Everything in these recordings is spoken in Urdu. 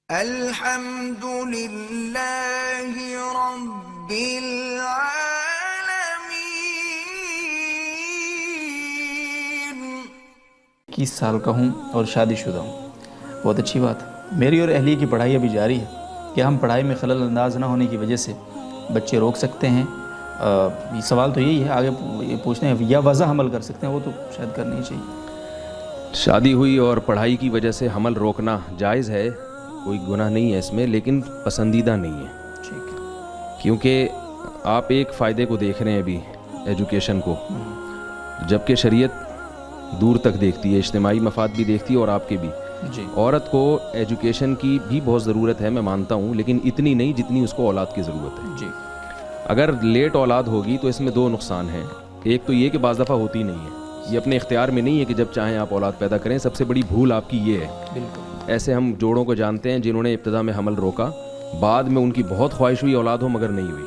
الحمد للہ رب العالمین۔ 21 سال کا ہوں اور شادی شدہ ہوں۔ بہت اچھی بات ہے۔ میری اور اہلیہ کی پڑھائی ابھی جاری ہے کہ ہم پڑھائی میں خلل انداز نہ ہونے کی وجہ سے بچے روک سکتے ہیں۔ یہ سوال تو یہی ہے، آگے یہ پوچھتے ہیں یا وضع حمل کر سکتے ہیں، وہ تو شاید کرنی ہی چاہیے۔ شادی ہوئی اور پڑھائی کی وجہ سے حمل روکنا جائز ہے، کوئی گناہ نہیں ہے اس میں، لیکن پسندیدہ نہیں ہے۔ ٹھیک ہے۔ کیونکہ آپ ایک فائدے کو دیکھ رہے ہیں ابھی، ایجوکیشن کو، جبکہ شریعت دور تک دیکھتی ہے، اجتماعی مفاد بھی دیکھتی ہے اور آپ کے بھی۔ جی، عورت کو ایجوکیشن کی بھی بہت ضرورت ہے، میں مانتا ہوں، لیکن اتنی نہیں جتنی اس کو اولاد کی ضرورت ہے۔ جی، اگر لیٹ اولاد ہوگی تو اس میں دو نقصان ہیں۔ ایک تو یہ کہ بعض دفعہ ہوتی نہیں ہے، یہ اپنے اختیار میں نہیں ہے کہ جب چاہیں آپ اولاد پیدا کریں۔ سب سے بڑی بھول آپ کی یہ ہے۔ بالکل۔ ایسے ہم جوڑوں کو جانتے ہیں جنہوں نے ابتدا میں حمل روکا، بعد میں ان کی بہت خواہش ہوئی اولاد ہو مگر نہیں ہوئی،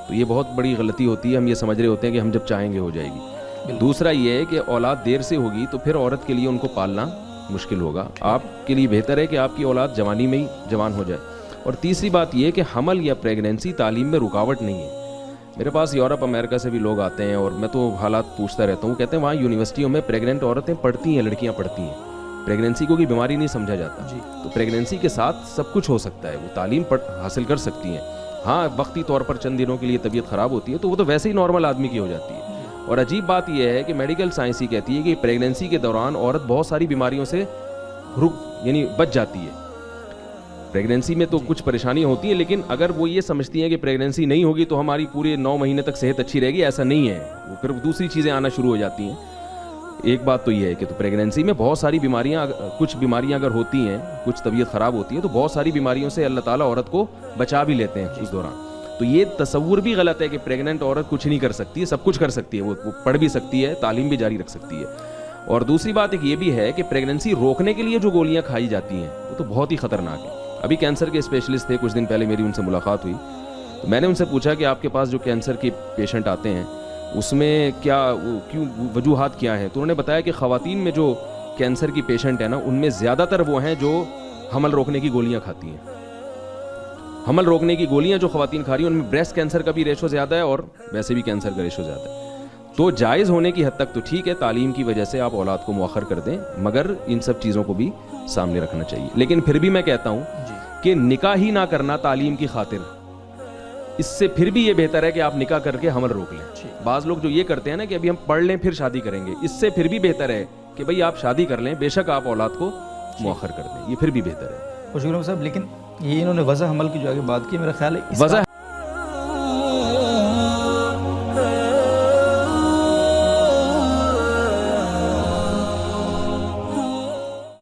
تو یہ بہت بڑی غلطی ہوتی ہے۔ ہم یہ سمجھ رہے ہوتے ہیں کہ ہم جب چاہیں گے ہو جائے گی۔ دوسرا یہ ہے کہ اولاد دیر سے ہوگی تو پھر عورت کے لیے ان کو پالنا مشکل ہوگا۔ آپ کے لیے بہتر ہے کہ آپ کی اولاد جوانی میں ہی جوان ہو جائے۔ اور تیسری بات یہ کہ حمل یا پریگنینسی تعلیم میں رکاوٹ نہیں ہے۔ میرے پاس یورپ امریکہ سے بھی لوگ آتے ہیں اور میں تو حالات پوچھتا رہتا ہوں، کہتے ہیں وہاں یونیورسٹیوں میں پریگننٹ عورتیں پڑھتی ہیں، لڑکیاں پڑھتی ہیں، پریگنینسی کو کوئی بیماری نہیں سمجھا جاتا۔ جی، تو پریگنینسی کے ساتھ سب کچھ ہو سکتا ہے، وہ تعلیم حاصل کر سکتی ہیں۔ ہاں، وقتی طور پر چند دنوں کے لیے طبیعت خراب ہوتی ہے تو وہ تو ویسے ہی نارمل آدمی کی ہو جاتی ہے۔ اور عجیب بات یہ ہے کہ میڈیکل سائنس ہی کہتی ہے کہ پریگنینسی کے دوران عورت بہت ساری بیماریوں سے بچ جاتی ہے۔ پریگنینسی میں تو کچھ پریشانیاں ہوتی ہیں، لیکن اگر وہ یہ سمجھتی ہیں کہ پریگنینسی نہیں ہوگی تو ہماری پورے 9 مہینے تک صحت اچھی رہے گی، ایسا نہیں ہے، وہ پھر دوسری چیزیں آنا شروع ہو جاتی ہیں۔ ایک بات تو یہ ہے کہ تو پریگنینسی میں بہت ساری بیماریاں، کچھ بیماریاں اگر ہوتی ہیں، کچھ طبیعت خراب ہوتی ہے تو بہت ساری بیماریوں سے اللہ تعالیٰ عورت کو بچا بھی لیتے ہیں اس دوران۔ تو یہ تصور بھی غلط ہے کہ پریگننٹ عورت کچھ نہیں کر سکتی ہے، سب کچھ کر سکتی ہے، وہ پڑھ بھی سکتی ہے، تعلیم بھی جاری رکھ سکتی ہے۔ اور دوسری بات ایک یہ بھی ہے کہ پریگننسی روکنے کے لیے جو گولیاں کھائی جاتی ہیں وہ تو بہت ہی خطرناک ہیں۔ ابھی کینسر کے اسپیشلسٹ تھے، کچھ دن پہلے میری ان سے ملاقات ہوئی، تو میں نے ان سے پوچھا کہ آپ کے پاس جو کینسر کے پیشنٹ آتے ہیں اس میں کیوں وجوہات کیا ہیں؟ تو انہوں نے بتایا کہ خواتین میں جو کینسر کی پیشنٹ ہیں نا، ان میں زیادہ تر وہ ہیں جو حمل روکنے کی گولیاں کھاتی ہیں۔ حمل روکنے کی گولیاں جو خواتین کھا رہی ہیں ان میں بریسٹ کینسر کا بھی ریشو زیادہ ہے اور ویسے بھی کینسر کا ریشو زیادہ ہے۔ تو جائز ہونے کی حد تک تو ٹھیک ہے، تعلیم کی وجہ سے آپ اولاد کو مؤخر کر دیں، مگر ان سب چیزوں کو بھی سامنے رکھنا چاہیے۔ لیکن پھر بھی میں کہتا ہوں کہ نکاح ہی نہ کرنا تعلیم کی خاطر، اس سے پھر بھی یہ بہتر ہے کہ آپ نکاح کر کے حمل روک لیں۔ بعض لوگ جو یہ کرتے ہیں نا کہ ابھی ہم پڑھ لیں پھر شادی کریں گے، اس سے پھر بھی بہتر ہے کہ بھئی آپ شادی کر لیں، بے شک آپ اولاد کو مؤخر کر دیں، یہ پھر بھی بہتر ہے۔ شکریہ صاحب۔ لیکن یہ انہوں نے وضع حمل کی جو آگے بات کی، میرا خیال ہے وضع